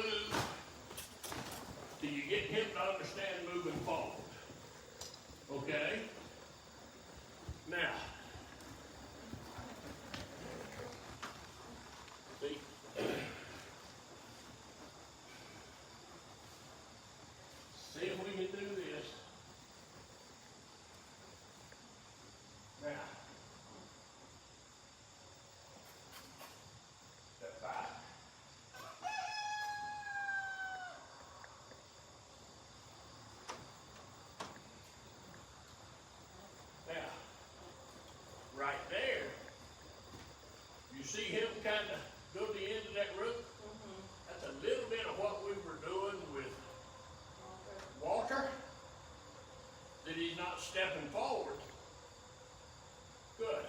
move till you get him to understand moving forward. Okay? Now, see? See if we can do this. Now, step back. Now, right there, you see him kind of go to the end of that rope? That's a little bit of what we were doing with Walter, that he's not stepping forward. Good.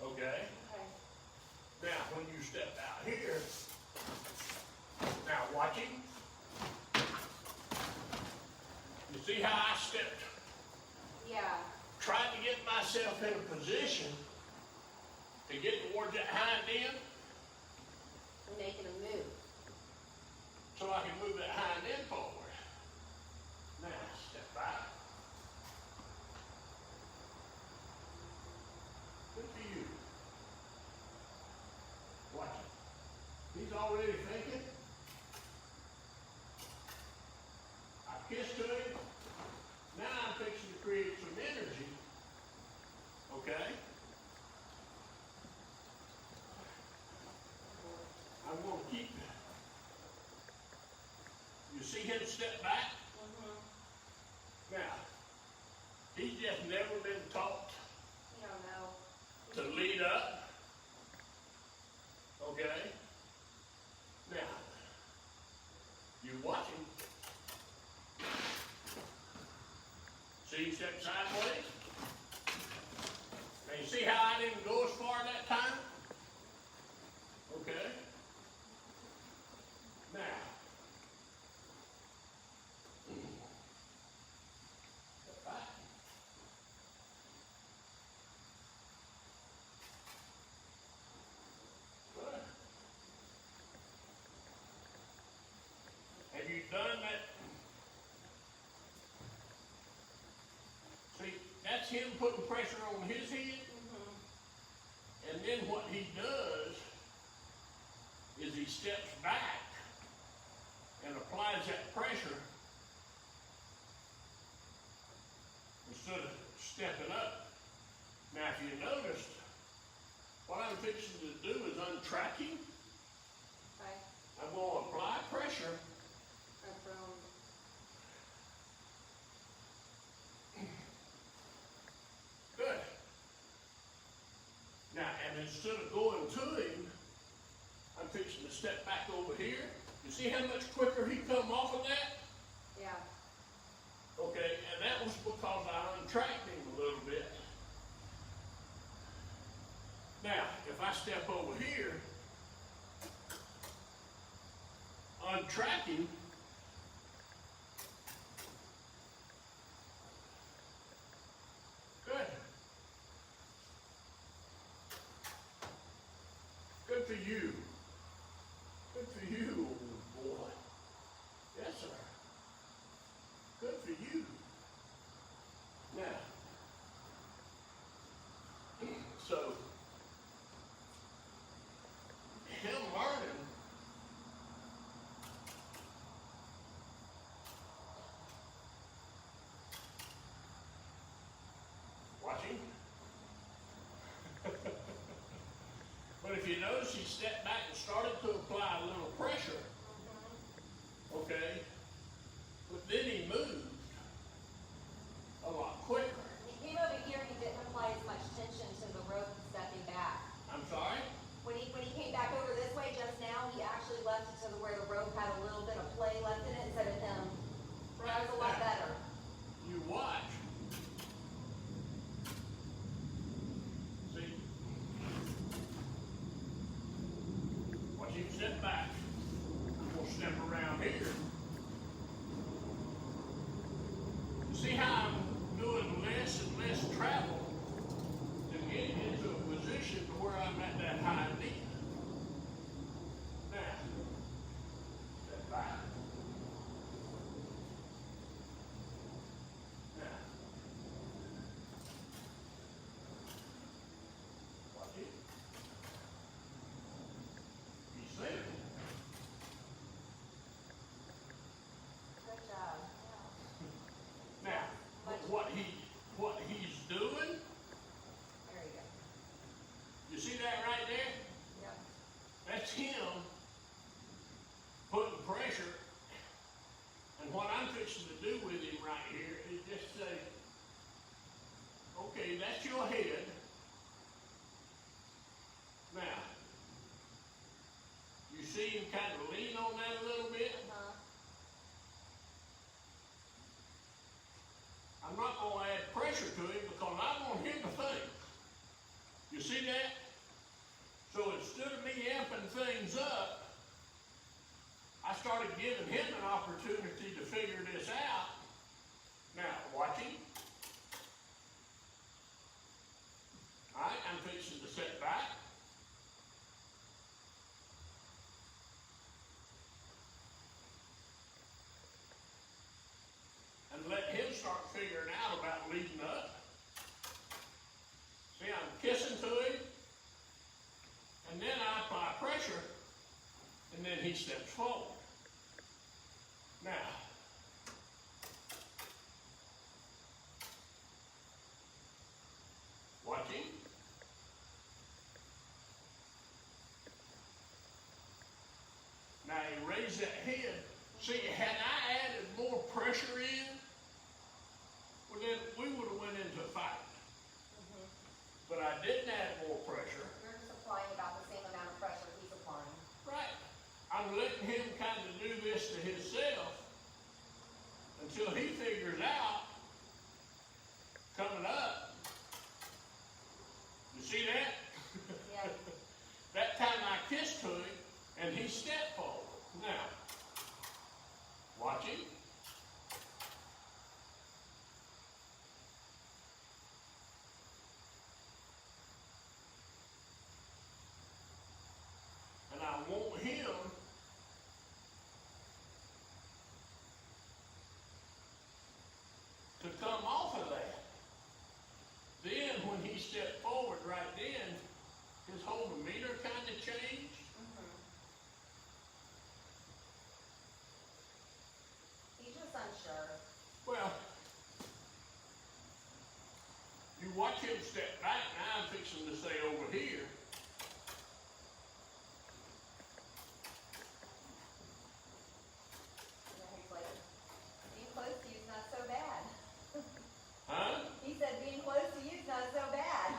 Okay? Now, when you step out here, now watch him. You see how I stepped? Yeah. Tried to get myself in a position to get towards that hind end Making a move. so I can move that hind end forward. Now, step back. Good for you. Watch it. He's already thinking. I kissed to him. Now I'm fixing to create some energy. Okay? I'm going to keep. You see him step back? Now, he's just never been taught You don't know. to lead up. Okay? Now, you watch him. See him step sideways? Now you see how I didn't go as far that time? Okay? Now, step back. Good. Have you done that? See, that's him putting pressure on his head. And then what he does is he steps back and applies that pressure instead of stepping up. Now, if you noticed, what I'm fixing to do is untrack him. Okay. I'm going to apply pressure. I've thrown. Good. Now, and instead of going to him, I'm fixing to step back over here. You see how much quicker he come off of that? Yeah. Okay, and that was because I untracked him a little bit. Now, if I step over here, untrack him, good. Good for you. Good for you, old boy. Yes, sir. Good for you. Now, so, him learning watching. But if you notice, he stepped back and started to apply a little pressure. Okay? But then he moved a lot quicker. He came over here, he didn't apply as much tension to the rope stepping back. I'm sorry? When he came back over this way just now, he actually left it to where the rope had a little bit of play left in it instead of him. That was a lot better. You watch. See? Watch him step back. I'm going to step around here. You see how I'm doing less and less travel to get into a position to where I'm at that high knee. Now, see him kind of lean on that a little bit? Uh-huh. I'm not gonna add pressure to him because I want him to think. You see that? So instead of me amping things up, I started giving him an opportunity to figure this out. Now, watch him. All right, I'm fixing to sit back. And let him start figuring out about leading up. See, I'm kissing to him, and then I apply pressure, and then he steps forward. Now, watch him. Now he raised that head. See, had I added more pressure in, well then we would have went into a fight. Mm-hmm. But I didn't add more pressure. You're just applying about the same amount of pressure he's applying. Right. I'm letting him kind of do this to himself until he figures out coming up. You see that? Yeah. That time I kissed to him and he stepped forward. Now, watch him. And I want him to come off of that. Then when he stepped forward right then, his whole demeanor kind of changed. Mm-hmm. He's just unsure. Well, you watch him step back, now I'm fixing to say over here. Yeah, he's like, being close to you is not so bad. Huh? He said being close to you is not so bad.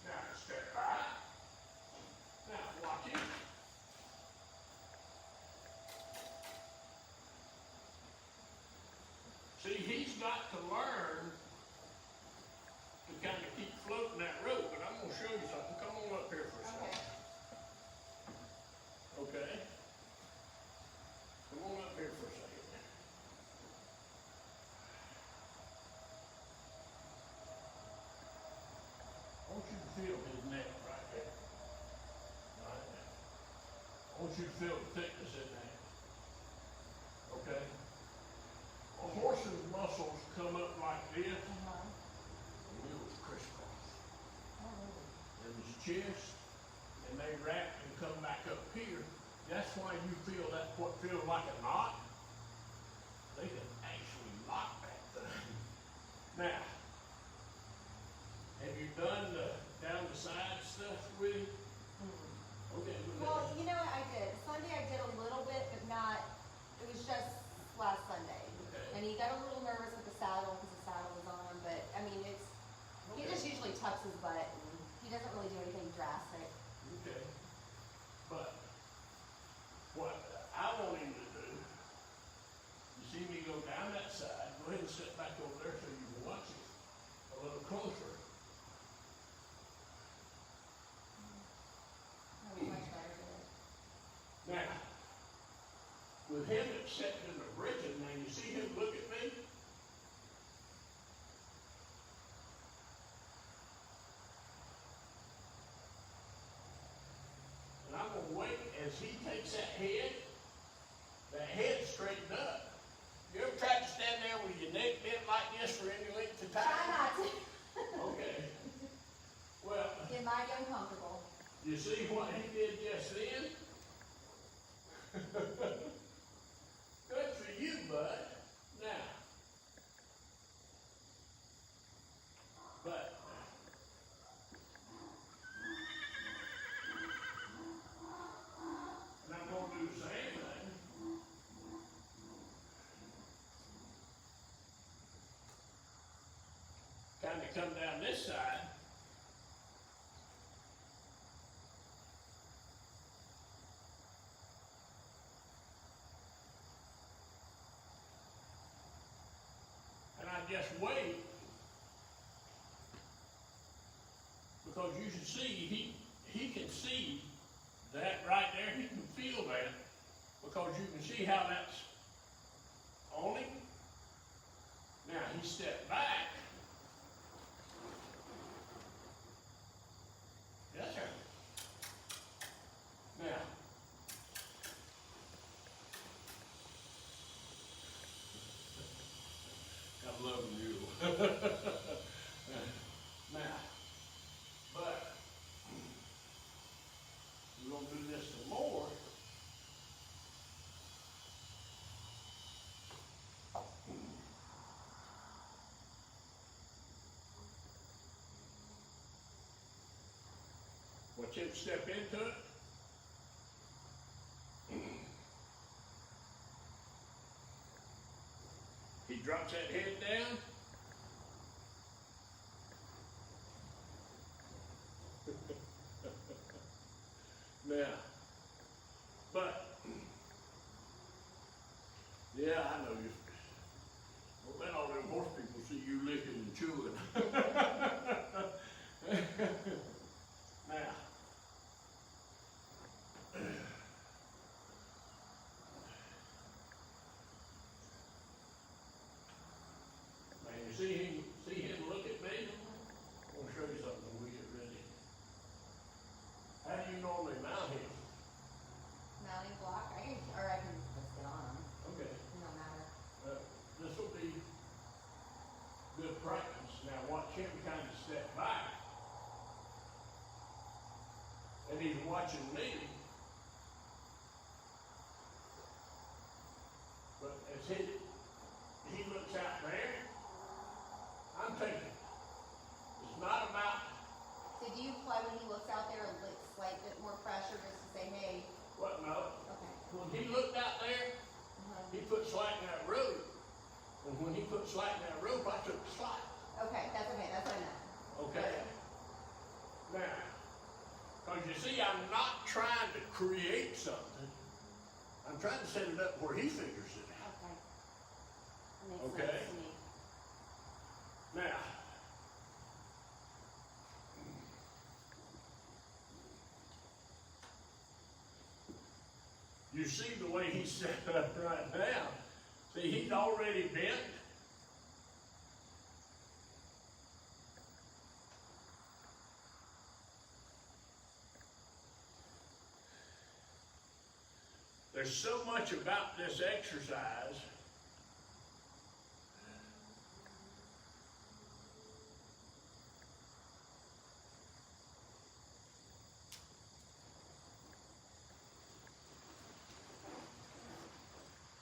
Now step back. Now watch him. See, he's got to learn to kind of keep floating that rope, but I'm going to show you something. Come on up here for a Okay. second. Okay? Come on up here for a second. I want you to feel his neck right there. Right there. I want you to feel the thickness in that. Okay? A horse's muscles come up like this, Uh-huh. and it was crisscross. Oh, really? It was chest, and they wrap and come back up here. That's why you feel that, what feels like a knot. They can actually lock that thing. Now, have you done the down the side stuff with him? Okay, Well, you know what I did? Sunday I did a little bit, but not, it was just last Sunday. Okay. And he got a little nervous with the saddle because the saddle was on, but I mean, he Okay. just usually tucks his butt and he doesn't really do anything drastic. Okay. But what I want him to do, you see me go down that side, go ahead and sit back over there so you can watch it a little closer. That was much better today. Now, with him accepting the bridging, now you see him look at me? And I'm gonna wait as he takes that head straightened up. You ever tried to stand there with your neck bent like this for any length of Try time? not to. Okay. Well, Get mighty uncomfortable. you see what he did just then? Good for you, bud. Now. But. And I'm gonna do the same thing. Kind of come down this side. Because you should see, he can see that right there, he can feel that, because you can see how that's on him. Now, he stepped back. Yes, sir. Now, I'm loving you. Now, but we're gonna do this some more. Watch him step into it. He drops that head down. Now, but, yeah, I know you. Well, then all them horse people see you licking and chewing. Now, man, you see him look at me? I want to show you something when we get ready. How do you normally mount him? Mounting block, I can just get on them, Okay, it don't matter. this will be good practice. Now watch him kind of step back. And he's watching me. But as he looks out there, I'm thinking, it's not about, So do you apply when he looks out there a slight bit more pressure just to say, hey, what, no. okay. When he looked out there, he put slack in that rope. And when he put slack in that rope, I took the slack. Okay, that's what I meant. Okay? Now, because you see, I'm not trying to create something. I'm trying to set it up where he figures it out. Okay. That makes Okay. sense to me. Now, you see the way he's set up right now. See, he's already bent. There's so much about this exercise.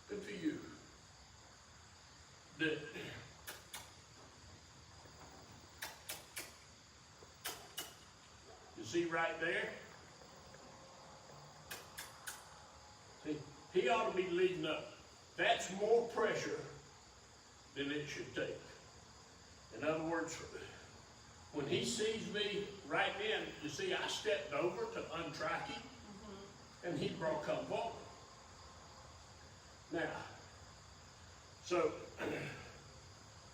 Good for you. That you see right there? See, he ought to be leading up. That's more pressure than it should take. In other words, when he sees me right then, you see I stepped over to untrack him, and he broke come forward. Now, so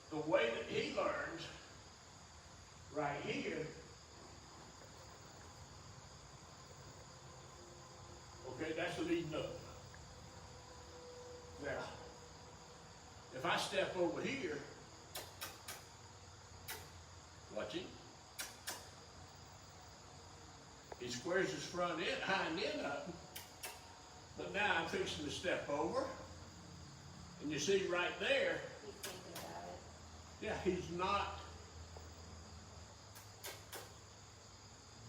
the way that he learns right here, okay, that's leading up. Now, if I step over here, watch him. He squares his hind end up, but now I'm fixing to step over. And you see right there, He's thinking about it. yeah, he's not.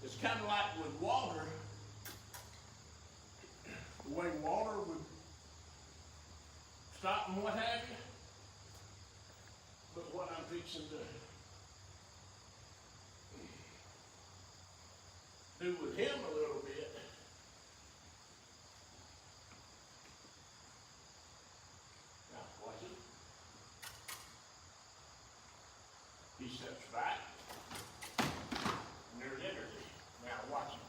It's kind of like with water, the way water would stop and what have you. But what I'm fixing to do with him a little bit, now watch it. He steps back, and there's energy. Now watch him.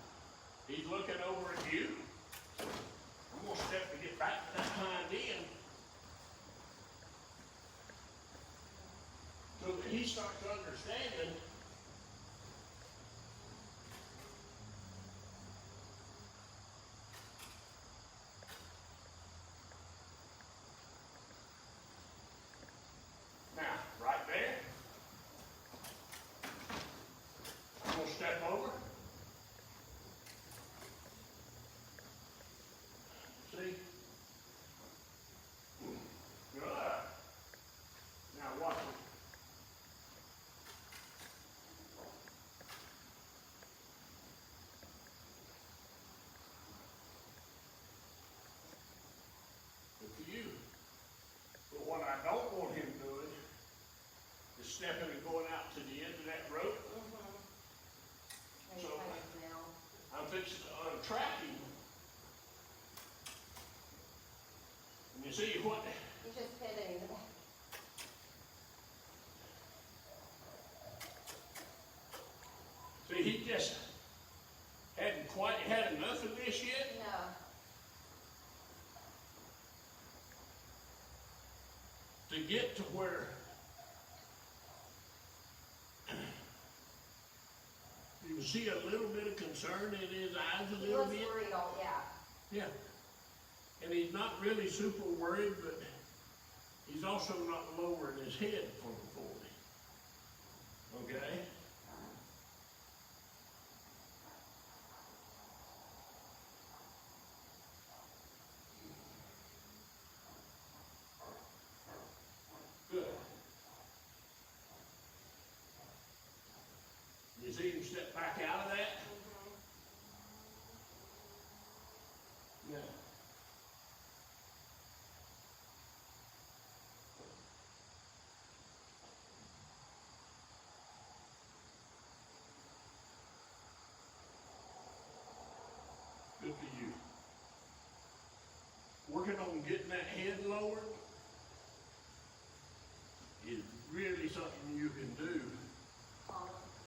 He's looking over at you. I'm gonna step to get back to that hind end. So that he starts see what, He's just pivoting the back. see, he just hadn't quite had enough of this yet. No. To get to where you see a little bit of concern in his eyes a He little looks bit. worried yeah. Yeah. And he's not really super worried, but he's also not lowering his head for the 40. Okay? Good. You see him step back out of that?